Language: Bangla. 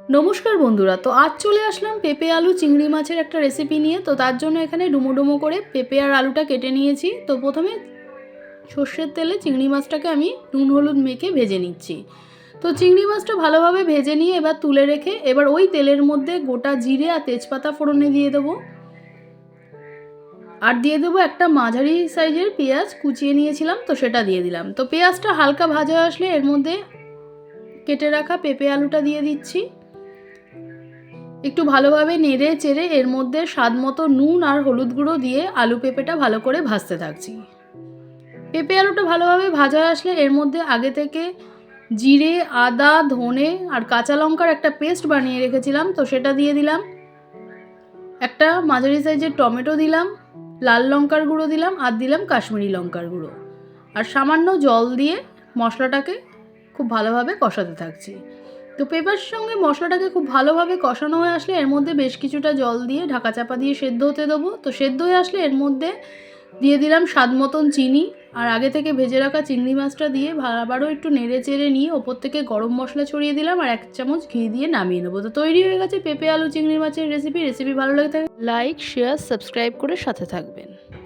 নমস্কার বন্ধুরা, তো আজ চলে আসলাম পেঁপে আলু চিংড়ি মাছের একটা রেসিপি নিয়ে। তো তার জন্য এখানে ডুমো ডুমো করে পেঁপে আর আলুটা কেটে নিয়েছি। তো প্রথমে সর্ষের তেলে চিংড়ি মাছটাকে আমি নুন হলুদ মেখে ভেজে নিচ্ছি। তো চিংড়ি মাছটা ভালোভাবে ভেজে নিয়ে এবার তুলে রেখে এবার ওই তেলের মধ্যে গোটা জিরে আর তেজপাতা ফোড়নে দিয়ে দেবো। আর দিয়ে দেবো একটা মাঝারি সাইজের পেঁয়াজ কুচিয়ে নিয়েছিলাম, তো সেটা দিয়ে দিলাম। তো পেঁয়াজটা হালকা ভাজা আসলে এর মধ্যে কেটে রাখা পেঁপে আলুটা দিয়ে দিচ্ছি। একটু ভালোভাবে নেড়ে চেড়ে এর মধ্যে স্বাদ মতো নুন আর হলুদ গুঁড়ো দিয়ে আলু পেঁপেটা ভালো করে ভাজতে থাকছি। পেঁপে আলুটা ভালোভাবে ভাজা আসলে এর মধ্যে আগে থেকে জিরে, আদা, ধনে আর কাঁচা লঙ্কার একটা পেস্ট বানিয়ে রেখেছিলাম, তো সেটা দিয়ে দিলাম। একটা মাঝারি সাইজের টমেটো দিলাম, লাল লঙ্কার গুঁড়ো দিলাম আর দিলাম কাশ্মীরি লঙ্কার গুঁড়ো। আর সামান্য জল দিয়ে মশলাটাকে খুব ভালোভাবে কষাতে থাকছি। তো পেঁপের সঙ্গে মশলাটাকে খুব ভালোভাবে কষানো হয়ে আসলে এর মধ্যে বেশ কিছুটা জল দিয়ে ঢাকা চাপা দিয়ে সেদ্ধ হতে দেবো। তো সেদ্ধ হয়ে আসলে এর মধ্যে দিয়ে দিলাম স্বাদ মতন চিনি আর আগে থেকে ভেজে রাখা চিংড়ি মাছটা দিয়ে আবারও একটু নেড়ে চেড়ে নিয়ে ওপর থেকে গরম মশলা ছড়িয়ে দিলাম আর 1 চামচ ঘি দিয়ে নামিয়ে নেবো। তো তৈরি হয়ে গেছে পেঁপে আলু চিংড়ি মাছের রেসিপি। ভালো লাগে থাকে লাইক, শেয়ার, সাবস্ক্রাইব করে সাথে থাকবেন।